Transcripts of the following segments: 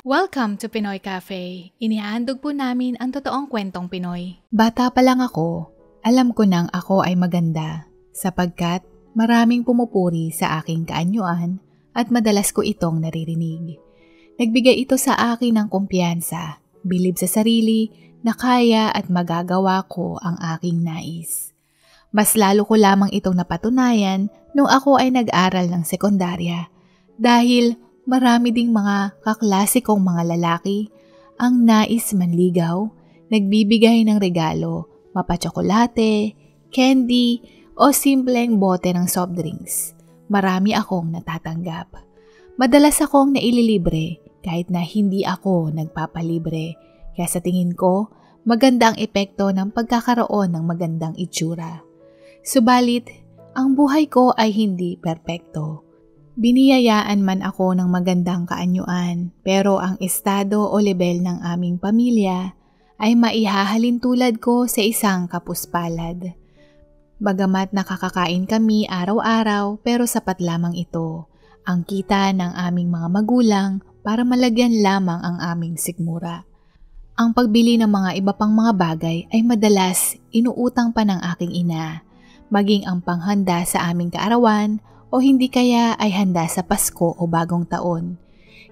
Welcome to Pinoy Cafe. Inihahandog po namin ang totoong kwentong Pinoy. Bata pa lang ako, alam ko nang ako ay maganda sapagkat maraming pumupuri sa aking kaanyuan at madalas ko itong naririnig. Nagbigay ito sa akin ng kumpiyansa, bilib sa sarili na kaya at magagawa ko ang aking nais. Mas lalo ko lamang itong napatunayan nung ako ay nag-aral ng sekundarya dahil marami ding mga kaklasikong mga lalaki ang nais manligaw, nagbibigay ng regalo, mapatsokolate, candy o simpleng bote ng soft drinks. Marami akong natatanggap. Madalas akong naililibre kahit na hindi ako nagpapalibre. Kaya sa tingin ko, maganda ang epekto ng pagkakaroon ng magandang itsura. Subalit, ang buhay ko ay hindi perpekto. Biniyayaan man ako ng magandang kaanyuan pero ang estado o level ng aming pamilya ay maihahalin tulad ko sa isang kapuspalad. Bagamat nakakakain kami araw-araw pero sapat lamang ito, ang kita ng aming mga magulang para malagyan lamang ang aming sikmura. Ang pagbili ng mga iba pang mga bagay ay madalas inuutang pa ng aking ina, maging ang panghanda sa aming kaarawan o hindi kaya ay handa sa Pasko o Bagong Taon.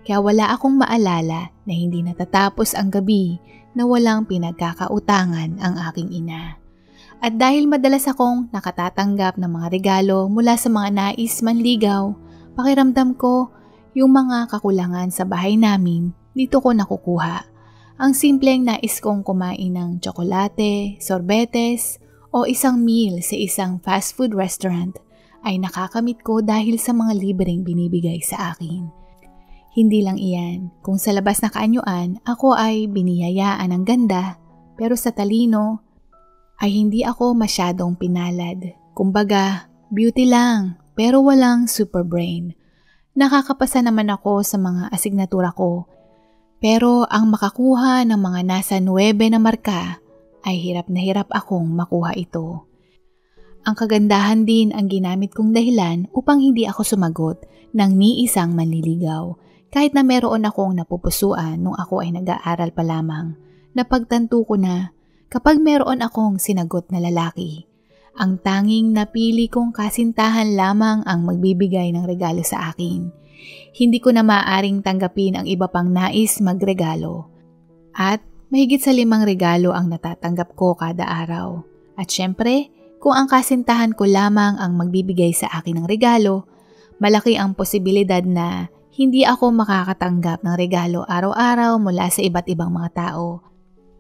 Kaya wala akong maalala na hindi natatapos ang gabi na walang pinagkakautangan ang aking ina. At dahil madalas akong nakatatanggap ng mga regalo mula sa mga nais manligaw, pakiramdam ko yung mga kakulangan sa bahay namin dito ko nakukuha. Ang simpleng nais kong kumain ng tsokolate, sorbetes o isang meal sa isang fast food restaurant ay nakakamit ko dahil sa mga libreng binibigay sa akin. Hindi lang iyan, kung sa labas na kaanyuan ako ay biniyayaan ng ganda, pero sa talino ay hindi ako masyadong pinalad. Kumbaga, beauty lang, pero walang super brain. Nakakapasa naman ako sa mga asignatura ko, pero ang makakuha ng mga nasa 9 na marka ay hirap na hirap akong makuha ito. Ang kagandahan din ang ginamit kong dahilan upang hindi ako sumagot ng ni isang manliligaw kahit na meron akong napupusuan nung ako ay nag-aaral pa lamang. Napagtanto ko na kapag meron akong sinagot na lalaki, ang tanging napili kong kasintahan lamang ang magbibigay ng regalo sa akin. Hindi ko na maaaring tanggapin ang iba pang nais magregalo. At mahigit sa 5 regalo ang natatanggap ko kada araw. At syempre, kung ang kasintahan ko lamang ang magbibigay sa akin ng regalo, malaki ang posibilidad na hindi ako makakatanggap ng regalo araw-araw mula sa iba't ibang mga tao.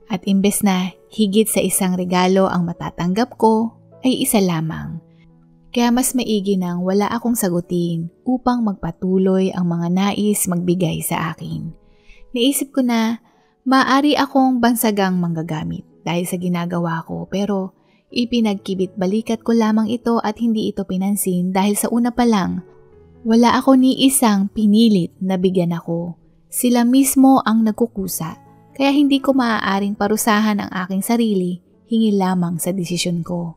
At imbes na higit sa isang regalo ang matatanggap ko, ay isa lamang. Kaya mas maigi nang wala akong sagutin upang magpatuloy ang mga nais magbigay sa akin. Naisip ko na maaari akong bansagang manggagamit dahil sa ginagawa ko pero ipinagkibit balikat ko lamang ito at hindi ito pinansin dahil sa una pa lang, wala ako ni isang pinilit na bigyan ako. Sila mismo ang nagkukusa, kaya hindi ko maaaring parusahan ang aking sarili, hingi lamang sa desisyon ko.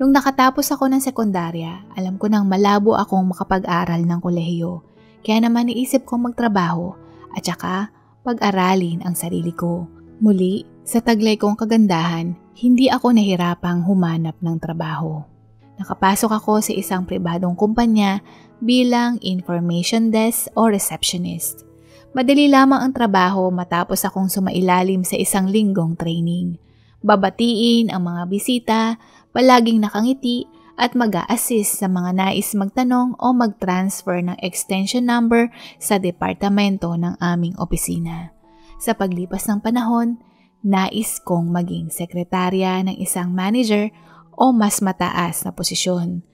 Nung nakatapos ako ng sekundarya, alam ko nang malabo akong makapag-aral ng kolehiyo, kaya naman naisip kong magtrabaho at saka pag-aralin ang sarili ko. Muli, sa taglay kong kagandahan, hindi ako nahirapang humanap ng trabaho. Nakapasok ako sa isang pribadong kumpanya bilang information desk o receptionist. Madali lamang ang trabaho matapos akong sumailalim sa isang linggong training. Babatiin ang mga bisita, palaging nakangiti at mag-a-assist sa mga nais magtanong o mag-transfer ng extension number sa departamento ng aming opisina. Sa paglipas ng panahon, nais kong maging sekretarya ng isang manager o mas mataas na posisyon.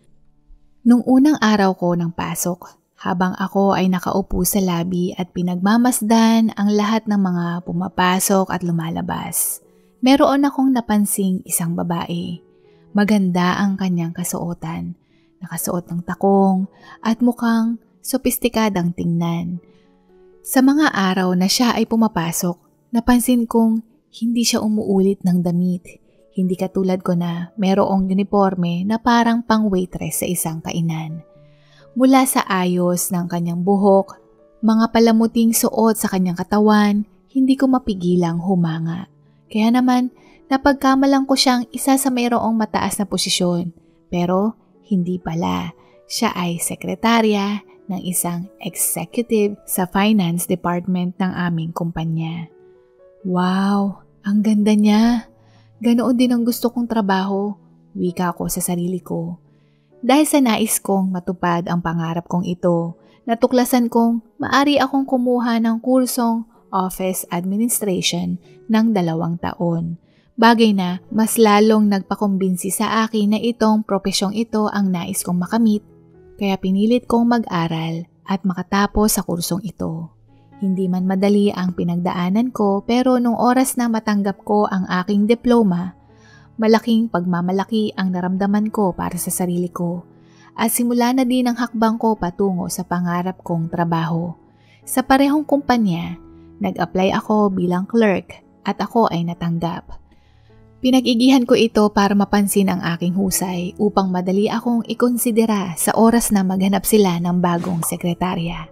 Nung unang araw ko ng pasok, habang ako ay nakaupo sa lobby at pinagmamasdan ang lahat ng mga pumapasok at lumalabas, meron akong napansing isang babae. Maganda ang kanyang kasuotan, nakasuot ng takong at mukhang sopistikadang tingnan. Sa mga araw na siya ay pumapasok, napansin kong hindi siya umuulit ng damit. Hindi katulad ko na merong uniforme na parang pang waitress sa isang kainan. Mula sa ayos ng kanyang buhok, Mga palamuting suot sa kanyang katawan, hindi ko mapigilang humanga. Kaya naman, napagkamalang ko siyang isa sa mayroong mataas na posisyon. Pero hindi pala. Siya ay sekretarya ng isang executive sa finance department ng aming kumpanya. Wow, ang ganda niya. Ganoon din ang gusto kong trabaho, wika ko sa sarili ko. Dahil sa nais kong matupad ang pangarap kong ito, natuklasan kong maari akong kumuha ng kursong Office Administration ng 2 taon. Bagay na mas lalong nagpakumbinsi sa akin na itong propesyong ito ang nais kong makamit, kaya pinilit kong mag-aral at makatapos sa kursong ito. Hindi man madali ang pinagdaanan ko pero nung oras na matanggap ko ang aking diploma, malaking pagmamalaki ang naramdaman ko para sa sarili ko at simula na din ang hakbang ko patungo sa pangarap kong trabaho. Sa parehong kumpanya, nag-apply ako bilang clerk at ako ay natanggap. Pinag-igihan ko ito para mapansin ang aking husay upang madali akong ikonsidera sa oras na maghanap sila ng bagong sekretarya.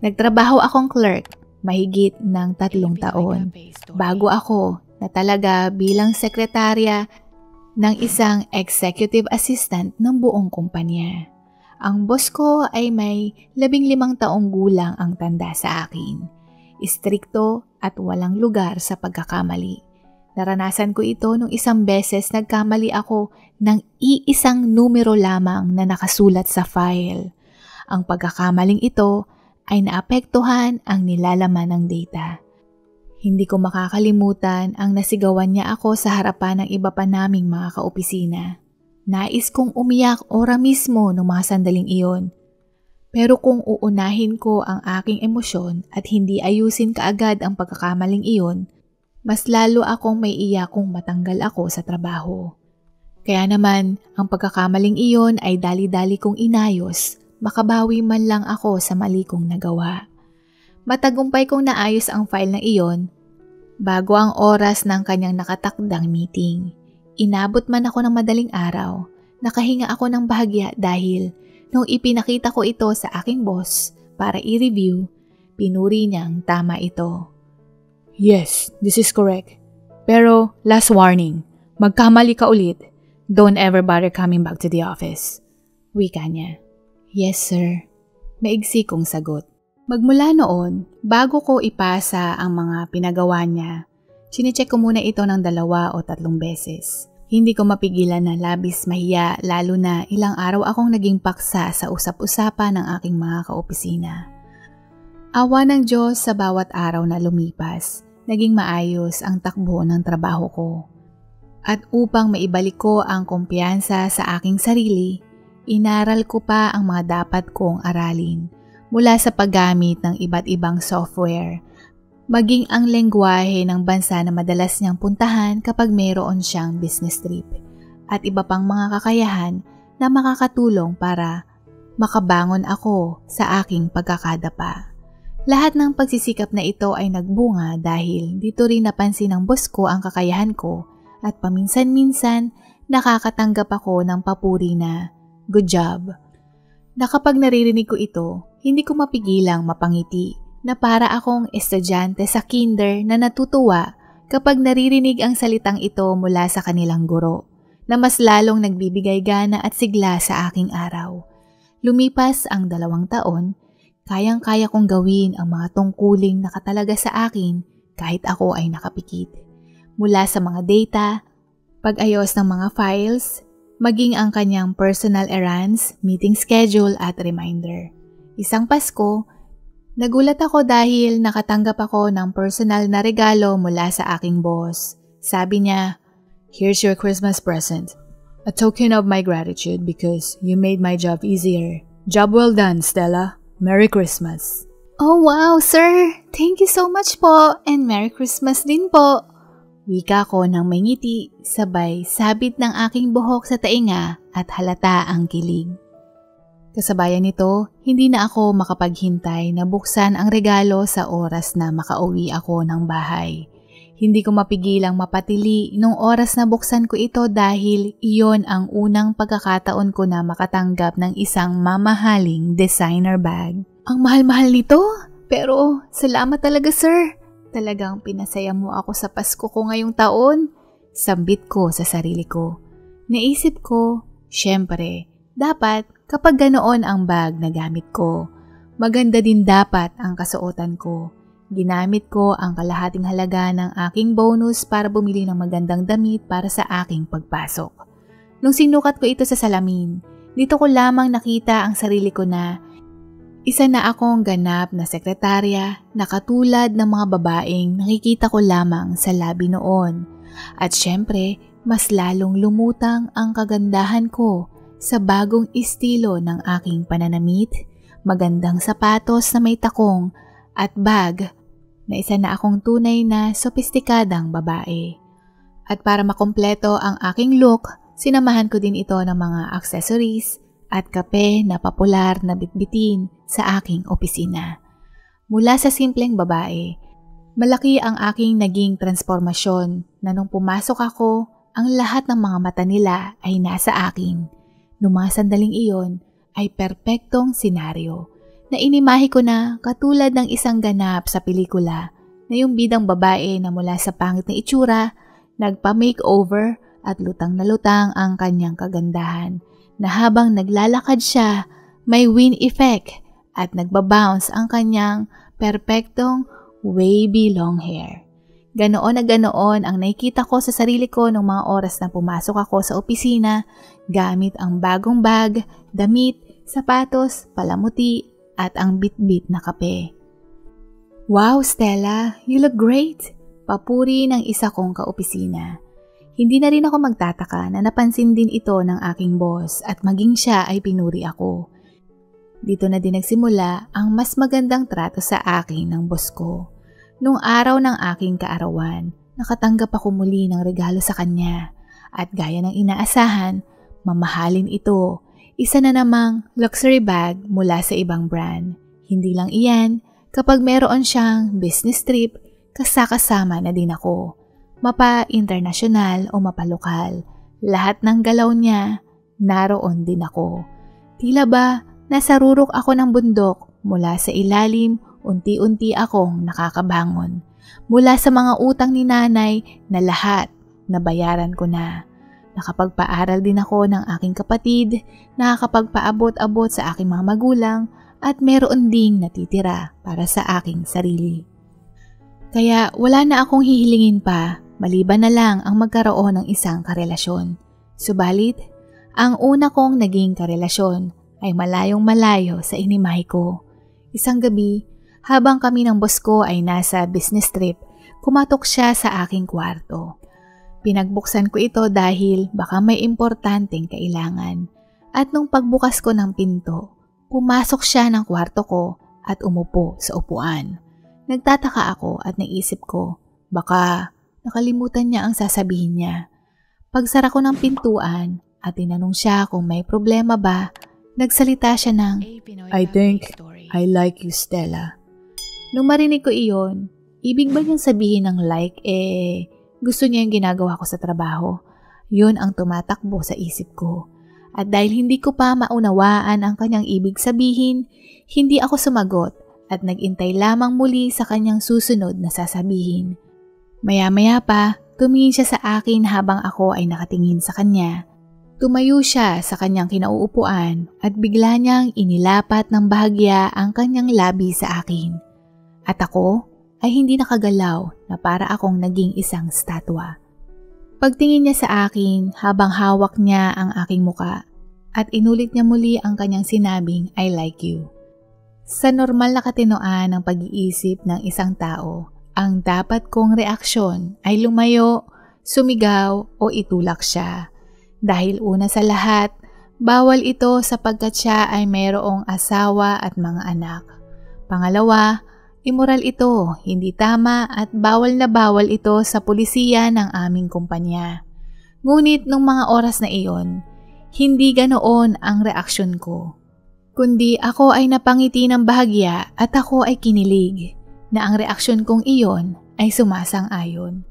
Nagtrabaho akong clerk mahigit ng 3 taon bago ako na talaga bilang sekretarya ng isang executive assistant ng buong kumpanya. Ang boss ko ay may 15 taong gulang ang tanda sa akin. Istrikto at walang lugar sa pagkakamali. Naranasan ko ito nung isang beses nagkamali ako ng iisang numero lamang na nakasulat sa file. Ang pagkakamaling ito ay naapektuhan ang nilalaman ng data. Hindi ko makakalimutan ang nasigawan niya ako sa harapan ng iba pa naming mga kaopisina. Nais kong umiyak ora mismo noong mga sandaling iyon. Pero kung uunahin ko ang aking emosyon at hindi ayusin kaagad ang pagkakamaling iyon, mas lalo akong may iyak kung matanggal ako sa trabaho. Kaya naman, ang pagkakamaling iyon ay dali-dali kong inayos, makabawi man lang ako sa mali kong nagawa. Matagumpay kong naayos ang file na iyon bago ang oras ng kanyang nakatakdang meeting. Inabot man ako ng madaling araw, nakahinga ako ng bahagya dahil nung ipinakita ko ito sa aking boss para i-review, pinuri niyang tama ito. Yes, this is correct. Pero last warning, magkamali ka ulit. Don't ever bother coming back to the office. Wika niya. Yes, sir. Maigsi kong sagot. Magmula noon, bago ko ipasa ang mga pinagawa niya, chinecheck ko muna ito ng 2 o 3 beses. Hindi ko mapigilan na labis mahiya lalo na ilang araw akong naging paksa sa usap-usapan ng aking mga kaopisina. Awa ng Diyos sa bawat araw na lumipas, naging maayos ang takbo ng trabaho ko. At upang maibalik ko ang kumpiyansa sa aking sarili, inaral ko pa ang mga dapat kong aralin mula sa paggamit ng iba't ibang software, maging ang lengguwahe ng bansa na madalas niyang puntahan kapag mayroon siyang business trip, at iba pang mga kakayahan na makakatulong para makabangon ako sa aking pagkakadapa. Lahat ng pagsisikap na ito ay nagbunga dahil dito rin napansin ng boss ko ang kakayahan ko at paminsan-minsan nakakatanggap ako ng papuri na good job. Na kapag naririnig ko ito, hindi ko mapigilang mapangiti na para akong estudyante sa kinder na natutuwa kapag naririnig ang salitang ito mula sa kanilang guro, na mas lalong nagbibigay gana at sigla sa aking araw. Lumipas ang 2 taon, kayang-kaya kong gawin ang mga tungkuling nakatalaga sa akin kahit ako ay nakapikit. Mula sa mga data, pag-ayos ng mga files, maging ang kanyang personal errands, meeting schedule at reminder. Isang Pasko, nagulat ako dahil nakatanggap ako ng personal na regalo mula sa aking boss. Sabi niya, "Here's your Christmas present. A token of my gratitude because you made my job easier. Job well done, Stella. Merry Christmas." Oh wow, sir! Thank you so much po and Merry Christmas din po. Wika ko ng may ngiti, sabay sabit ng aking buhok sa tainga at halata ang kilig. Kasabayan nito, hindi na ako makapaghintay na buksan ang regalo sa oras na makauwi ako ng bahay. Hindi ko mapigilang mapatili nung oras na buksan ko ito dahil iyon ang unang pagkakataon ko na makatanggap ng isang mamahaling designer bag. Ang mahal-mahal nito, pero salamat talaga sir. Talagang pinasaya mo ako sa Pasko ko ngayong taon. Sambit ko sa sarili ko. Naisip ko, syempre, dapat kapag ganoon ang bag na gamit ko, maganda din dapat ang kasuotan ko. Ginamit ko ang kalahating halaga ng aking bonus para bumili ng magandang damit para sa aking pagpasok. Nung sinukat ko ito sa salamin, dito ko lamang nakita ang sarili ko na isa na akong ganap na sekretarya na katulad ng mga babaeng nakikita ko lamang sa labi noon. At syempre, mas lalong lumutang ang kagandahan ko sa bagong estilo ng aking pananamit, magandang sapatos na may takong at bag na isa na akong tunay na sopistikadang babae. At para makumpleto ang aking look, sinamahan ko din ito ng mga accessories at kape na popular na bitbitin sa aking opisina. Mula sa simpleng babae, malaki ang aking naging transformasyon na nung pumasok ako, ang lahat ng mga mata nila ay nasa akin. Nung mga sandaling iyon ay perpektong senaryo na inimahe ko na katulad ng isang ganap sa pelikula na yung bidang babae na mula sa pangit na itsura, nagpa-makeover at lutang na lutang ang kanyang kagandahan na habang naglalakad siya, may wind effect at nagbabounce ang kanyang perpektong wavy long hair. Ganoon na ganoon ang nakikita ko sa sarili ko nung mga oras na pumasok ako sa opisina gamit ang bagong bag, damit, sapatos, palamuti at ang bitbit na kape. Wow, Stella, you look great! Papuri ng isa kong kaopisina. Hindi na rin ako magtataka na napansin din ito ng aking boss at maging siya ay pinuri ako. Dito na din nagsimula ang mas magandang trato sa akin ng boss ko. Nung araw ng aking kaarawan, nakatanggap ako muli ng regalo sa kanya at gaya ng inaasahan, mamahalin ito. Isa na namang luxury bag mula sa ibang brand. Hindi lang iyan, kapag meron siyang business trip, kasakasama na din ako. Mapa-internasyonal o mapalokal, lahat ng galaw niya, naroon din ako. Tila ba, nasa rurok ako ng bundok, mula sa ilalim, unti-unti akong nakakabangon. Mula sa mga utang ni nanay na lahat, nabayaran ko na. Nakapagpaaral din ako ng aking kapatid, nakakapagpaabot-abot sa aking mga magulang, at meron ding natitira para sa aking sarili. Kaya wala na akong hihilingin pa, maliban na lang ang magkaroon ng isang karelasyon. Subalit, ang una kong naging karelasyon ay malayong malayo sa inimahe ko. Isang gabi, habang kami ng boss ko ay nasa business trip, kumatok siya sa aking kwarto. Pinagbuksan ko ito dahil baka may importanteng kailangan. At nung pagbukas ko ng pinto, pumasok siya ng kwarto ko at umupo sa upuan. Nagtataka ako at naisip ko, baka nakalimutan niya ang sasabihin niya. Pagsara ko ng pintuan at tinanong siya kung may problema ba, nagsalita siya ng, I think I like you, Stella. Nung marinig ko iyon, ibig ba niyang sabihin ng like, gusto niya yung ginagawa ko sa trabaho? Yun ang tumatakbo sa isip ko. At dahil hindi ko pa maunawaan ang kanyang ibig sabihin, hindi ako sumagot at nag-intay lamang muli sa kanyang susunod na sasabihin. Maya-maya pa, tumingin siya sa akin habang ako ay nakatingin sa kanya. Tumayo siya sa kanyang kinauupuan at bigla niyang inilapat ng bahagya ang kanyang labi sa akin. At ako ay hindi nakagalaw na para akong naging isang statwa. Pagtingin niya sa akin habang hawak niya ang aking muka at inulit niya muli ang kanyang sinabing I like you. Sa normal na katinoan ng pag-iisip ng isang tao, ang dapat kong reaksyon ay lumayo, sumigaw o itulak siya. Dahil una sa lahat, bawal ito sapagkat siya ay mayroong asawa at mga anak. Pangalawa, immoral ito, hindi tama at bawal na bawal ito sa pulisiya ng aming kumpanya. Ngunit nung mga oras na iyon, hindi ganoon ang reaksyon ko. Kundi ako ay napangiti ng bahagya at ako ay kinilig na ang reaksyon kong iyon ay sumasang-ayon.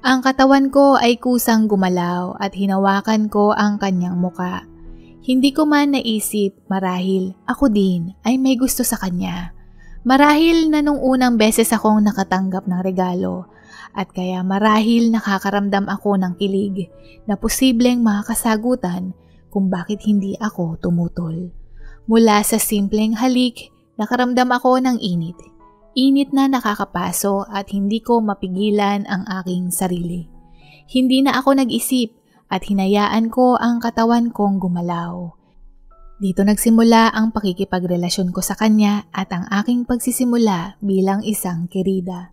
Ang katawan ko ay kusang gumalaw at hinawakan ko ang kanyang muka. Hindi ko man naisip marahil ako din ay may gusto sa kanya. Marahil na nung unang beses akong nakatanggap ng regalo at kaya marahil nakakaramdam ako ng kilig na posibleng makakasagutan kung bakit hindi ako tumutol. Mula sa simpleng halik, nakaramdam ako ng init. Init na nakakapaso at hindi ko mapigilan ang aking sarili. Hindi na ako nag-isip at hinayaan ko ang katawan kong gumalaw. Dito nagsimula ang pakikipagrelasyon ko sa kanya at ang aking pagsisimula bilang isang kerida.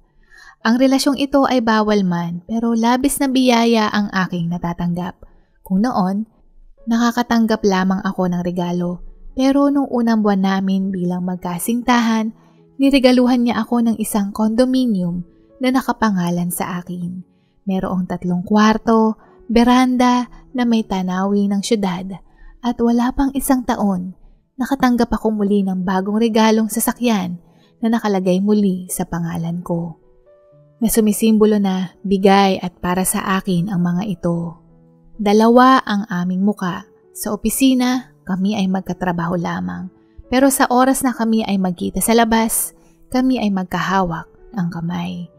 Ang relasyong ito ay bawal man pero labis na biyaya ang aking natatanggap. Kung noon, nakakatanggap lamang ako ng regalo pero nung unang buwan namin bilang magkasintahan, niregaluhan niya ako ng isang condominium na nakapangalan sa akin. Merong 3 kwarto, beranda na may tanawi ng syudad at wala pang 1 taon, nakatanggap ako muli ng bagong regalong sasakyan na nakalagay muli sa pangalan ko. Na sumisimbolo na bigay at para sa akin ang mga ito. 2 ang aming muka. Sa opisina, kami ay magkatrabaho lamang. Pero sa oras na kami ay magkita sa labas, kami ay magkahawak ng kamay.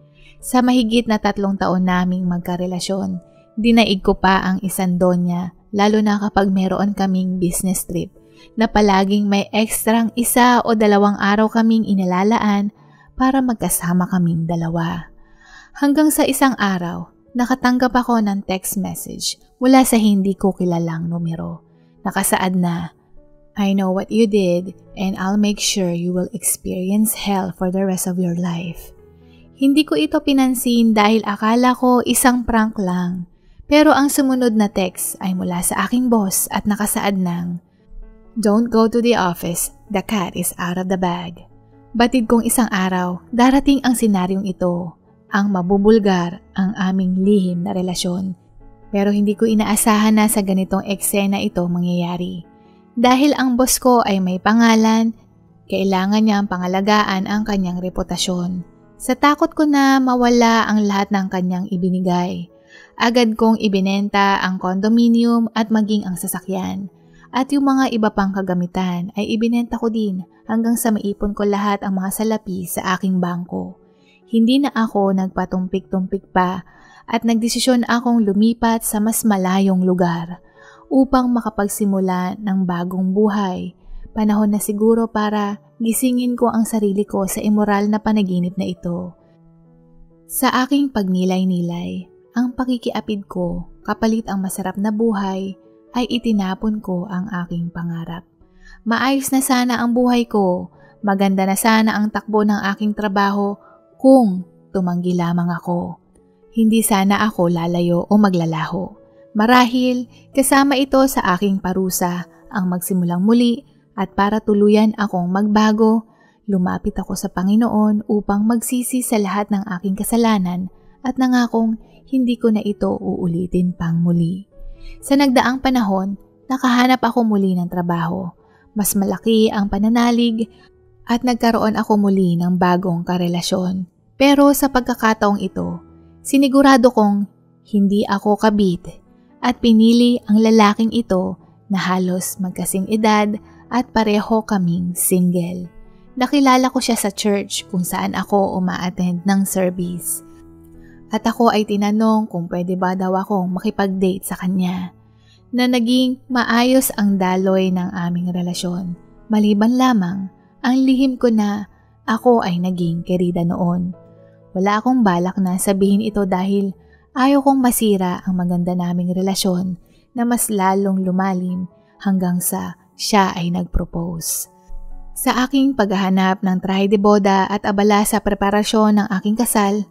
Sa mahigit na 3 taon naming magkarelasyon, dinaig ko pa ang isang donya, lalo na kapag meron kaming business trip, na palaging may ekstrang 1 o 2 araw kaming inilalaan para magkasama kaming 2. Hanggang sa isang araw, nakatanggap ako ng text message mula sa hindi ko kilalang numero. Nakasaad na, I know what you did and I'll make sure you will experience hell for the rest of your life. Hindi ko ito pinansin dahil akala ko isang prank lang. Pero ang sumunod na text ay mula sa aking boss at nakasaad ng, Don't go to the office, the cat is out of the bag. Batid kong isang araw, darating ang senaryong ito, ang mabubulgar ang aming lihim na relasyon. Pero hindi ko inaasahan na sa ganitong eksena ito mangyayari. Dahil ang boss ko ay may pangalan, kailangan niyang pangalagaan ang kanyang reputasyon. Sa takot ko na mawala ang lahat ng kanyang ibinigay, agad kong ibinenta ang condominium at maging ang sasakyan. At yung mga iba pang kagamitan ay ibinenta ko din hanggang sa maipon ko lahat ang mga salapi sa aking bangko. Hindi na ako nagpatumpik-tumpik pa at nagdesisyon akong lumipat sa mas malayong lugar upang makapagsimula ng bagong buhay. Panahon na siguro para gisingin ko ang sarili ko sa immoral na panaginip na ito. Sa aking pagnilay-nilay, ang pakikiapid ko kapalit ang masarap na buhay ay itinapon ko ang aking pangarap. Maayos na sana ang buhay ko, maganda na sana ang takbo ng aking trabaho kung tumanggi lamang ako. Hindi sana ako lalayo o maglalaho. Marahil kasama ito sa aking parusa ang magsimulang muli at para tuluyan akong magbago, lumapit ako sa Panginoon upang magsisi sa lahat ng aking kasalanan at nangakong hindi ko na ito uulitin pang muli. Sa nagdaang panahon, nakahanap ako muli ng trabaho. Mas malaki ang pananalig at nagkaroon ako muli ng bagong karelasyon. Pero sa pagkakataong ito, sinigurado kong hindi ako kabit at pinili ang lalaking ito na halos magkasing edad at pareho kaming single. Nakilala ko siya sa church kung saan ako uma-attend ng service. At ako ay tinanong kung pwede ba daw akong makipag-date sa kanya, na naging maayos ang daloy ng aming relasyon. Maliban lamang, ang lihim ko na ako ay naging kerida noon. Wala akong balak na sabihin ito dahil ayaw kong masira ang maganda naming relasyon na mas lalong lumalim hanggang sa siya ay nag-propose. Sa aking paghahanap ng trahe de boda at abala sa preparasyon ng aking kasal,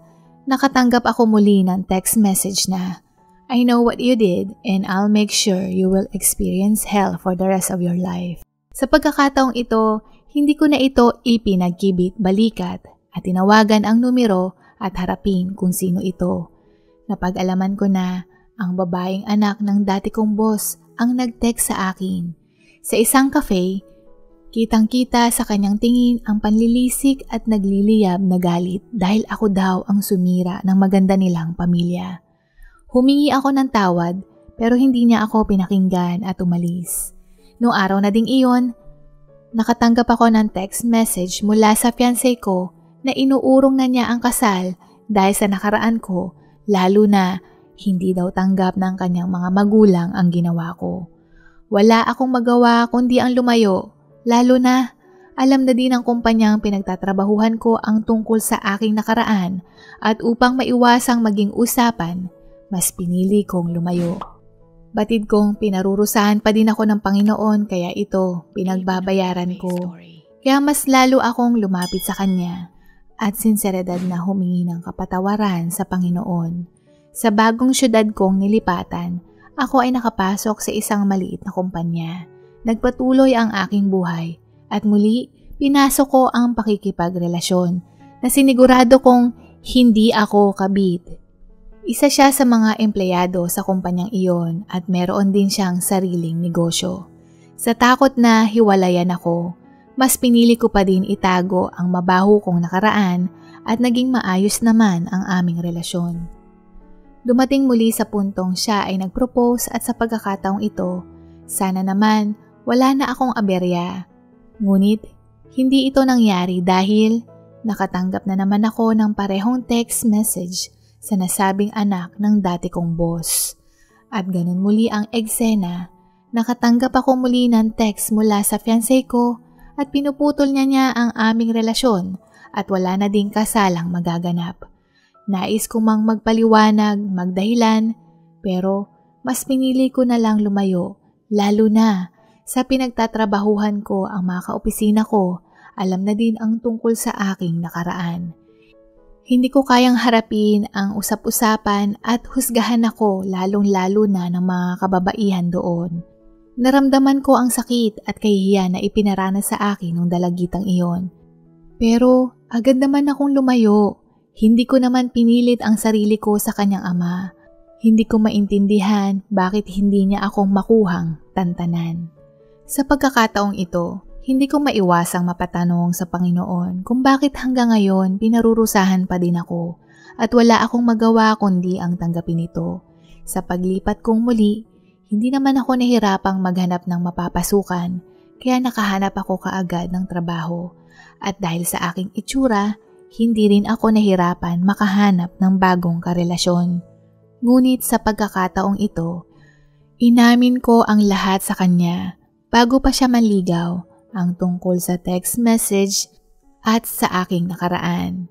nakatanggap ako muli ng text message na, I know what you did and I'll make sure you will experience hell for the rest of your life. Sa pagkakataong ito, hindi ko na ito ipinagkibit balikat at tinawagan ang numero at harapin kung sino ito. Napag-alaman ko na ang babaeng anak ng dati kong boss ang nag-text sa akin. Sa isang cafe, kitang-kita sa kanyang tingin ang panlilisik at nagliliyab na galit dahil ako daw ang sumira ng maganda nilang pamilya. Humingi ako ng tawad pero hindi niya ako pinakinggan at umalis. Noong araw na ding iyon, nakatanggap ako ng text message mula sa fiancé ko na inuurong na niya ang kasal dahil sa nakaraan ko, lalo na hindi daw tanggap ng kanyang mga magulang ang ginawa ko. Wala akong magawa kundi ang lumayo, lalo na alam na din ng kumpanyang pinagtatrabahuhan ko ang tungkol sa aking nakaraan at upang maiwasang maging usapan, mas pinili kong lumayo. Batid kong pinarurusahan pa din ako ng Panginoon kaya ito pinagbabayaran ko. Kaya mas lalo akong lumapit sa Kanya at sinseridad na humingi ng kapatawaran sa Panginoon. Sa bagong syudad kong nilipatan, ako ay nakapasok sa isang maliit na kumpanya. Nagpatuloy ang aking buhay at muli pinasok ko ang pakikipagrelasyon na sinigurado kong hindi ako kabit. Isa siya sa mga empleyado sa kumpanyang iyon at meron din siyang sariling negosyo. Sa takot na hiwalayan ako, mas pinili ko pa din itago ang mabaho kong nakaraan at naging maayos naman ang aming relasyon. Dumating muli sa puntong siya ay nag-propose at sa pagkakataong ito, sana naman wala na akong aberya. Ngunit hindi ito nangyari dahil nakatanggap na naman ako ng parehong text message sa nasabing anak ng dati kong boss. At ganun muli ang eksena, nakatanggap ako muli ng text mula sa fiancé ko at pinuputol niya ang aming relasyon at wala na ding kasalang magaganap. Nais ko mang magpaliwanag, magdahilan, pero mas pinili ko na lang lumayo, lalo na sa pinagtatrabahuhan ko ang mga kaopisina ko, alam na din ang tungkol sa aking nakaraan. Hindi ko kayang harapin ang usap-usapan at husgahan ako lalong-lalo na ng mga kababaihan doon. Naramdaman ko ang sakit at kahihiyan na ipinaranas sa akin ng dalagitang iyon. Pero agad naman akong lumayo. Hindi ko naman pinilit ang sarili ko sa kanyang ama. Hindi ko maintindihan bakit hindi niya akong makuhang tantanan. Sa pagkakataong ito, hindi ko maiwasang mapatanong sa Panginoon kung bakit hanggang ngayon pinarurusahan pa din ako at wala akong magawa kundi ang tanggapin ito. Sa paglipat kong muli, hindi naman ako nahirapang maghanap ng mapapasukan kaya nakahanap ako kaagad ng trabaho at dahil sa aking itsura, hindi rin ako nahirapan makahanap ng bagong karelasyon. Ngunit sa pagkakataong ito, inamin ko ang lahat sa kanya bago pa siya manligaw ang tungkol sa text message at sa aking nakaraan.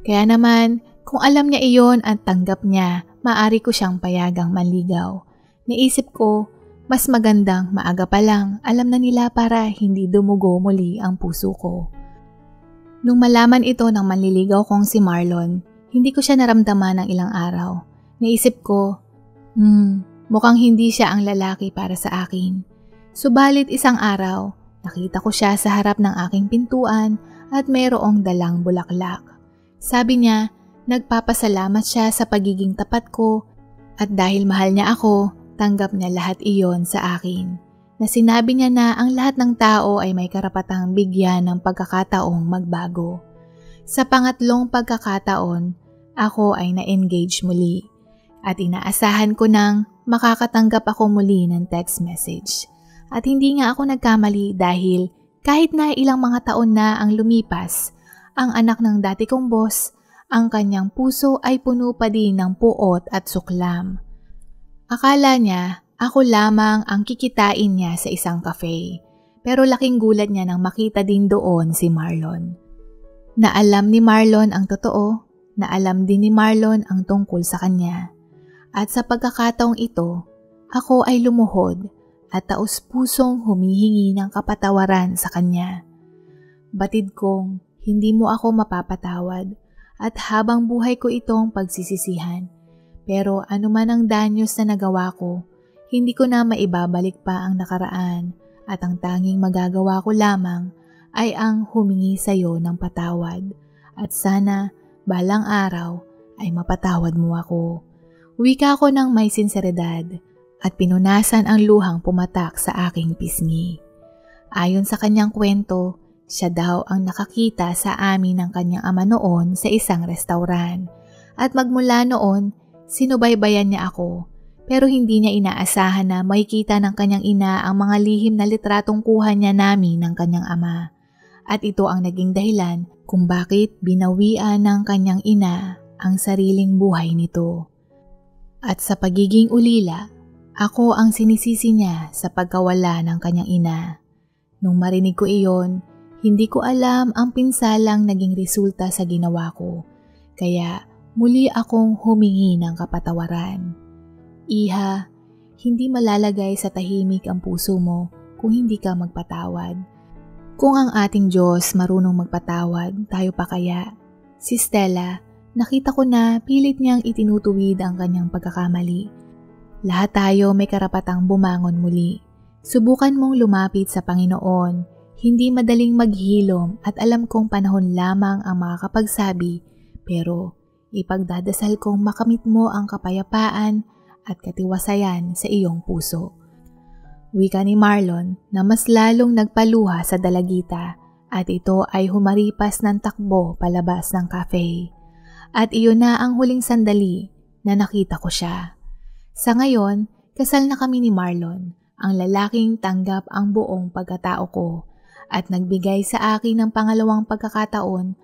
Kaya naman, kung alam niya iyon at tanggap niya, maaari ko siyang payagang manligaw. Naisip ko, mas magandang maaga pa lang alam na nila para hindi dumugo muli ang puso ko. Nung malaman ito ng manliligaw kong si Marlon, hindi ko siya naramdaman ng ilang araw. Naisip ko, mukhang hindi siya ang lalaki para sa akin. Subalit isang araw, nakita ko siya sa harap ng aking pintuan at mayroong dalang bulaklak. Sabi niya, nagpapasalamat siya sa pagiging tapat ko at dahil mahal niya ako, tanggap niya lahat iyon sa akin. Na sinabi niya na ang lahat ng tao ay may karapatang bigyan ng pagkakataong magbago. Sa pangatlong pagkakataon, ako ay na-engage muli at inaasahan ko nang makakatanggap ako muli ng text message. At hindi nga ako nagkamali dahil kahit na ilang mga taon na ang lumipas, ang anak ng dati kong boss, ang kanyang puso ay puno pa din ng puot at suklam. Akala niya ako lamang ang kikitain niya sa isang cafe, pero laking gulat niya nang makita din doon si Marlon. Na alam ni Marlon ang totoo, na alam din ni Marlon ang tungkol sa kanya. At sa pagkakataong ito, ako ay lumuhod at taos-pusong humihingi ng kapatawaran sa kanya. Batid kong hindi mo ako mapapatawad at habang buhay ko itong pagsisisihan. Pero anuman ang danyos na nagawa ko, hindi ko na maibabalik pa ang nakaraan at ang tanging magagawa ko lamang ay ang humingi sa iyo ng patawad at sana balang araw ay mapatawad mo ako. Wika ko ng may sinseridad at pinunasan ang luhang pumatak sa aking pisngi. Ayon sa kanyang kwento, siya daw ang nakakita sa amin ng kanyang ama noon sa isang restauran at magmula noon, sinubaybayan niya ako pero hindi niya inaasahan na makikita ng kanyang ina ang mga lihim na litratong kuha niya namin ng kanyang ama. At ito ang naging dahilan kung bakit binawian ng kanyang ina ang sariling buhay nito. At sa pagiging ulila, ako ang sinisisi niya sa pagkawala ng kanyang ina. Nung marinig ko iyon, hindi ko alam ang pinsalang naging resulta sa ginawa ko. Kaya muli akong humingi ng kapatawaran. Iha, hindi malalagay sa tahimik ang puso mo kung hindi ka magpatawad. Kung ang ating Diyos marunong magpatawad, tayo pa kaya? Si Stella, nakita ko na pilit niyang itinutuwid ang kanyang pagkakamali. Lahat tayo may karapatang bumangon muli. Subukan mong lumapit sa Panginoon. Hindi madaling maghilom at alam kong panahon lamang ang makakapagsabi, pero ipagdadasal kong makamit mo ang kapayapaan at katiwasayan sa iyong puso. Wika ni Marlon na mas lalong nagpaluha sa dalagita at ito ay humaripas ng takbo palabas ng cafe. At iyon na ang huling sandali na nakita ko siya. Sa ngayon, kasal na kami ni Marlon, ang lalaking tanggap ang buong pagkatao ko at nagbigay sa akin ng pangalawang pagkakataon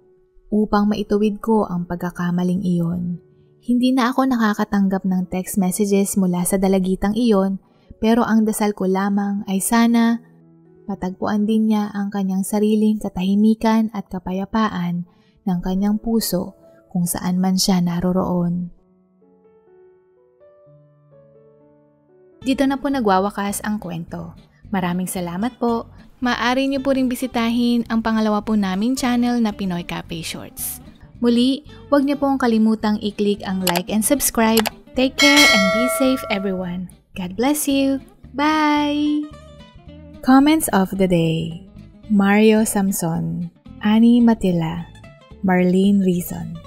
upang maituwid ko ang pagkakamaling iyon. Hindi na ako nakakatanggap ng text messages mula sa dalagitang iyon, pero ang dasal ko lamang ay sana matagpuan din niya ang kanyang sariling katahimikan at kapayapaan ng kanyang puso kung saan man siya naroroon. Dito na po nagwawakas ang kwento. Maraming salamat po. Maaari niyo po ring bisitahin ang pangalawa po naming channel na Pinoy Cafe Shorts. Muli, huwag niyo pong kalimutang i-click ang like and subscribe. Take care and be safe everyone. God bless you. Bye! Comments of the day. Mario Samson, Annie Matila, Marlene Rizon.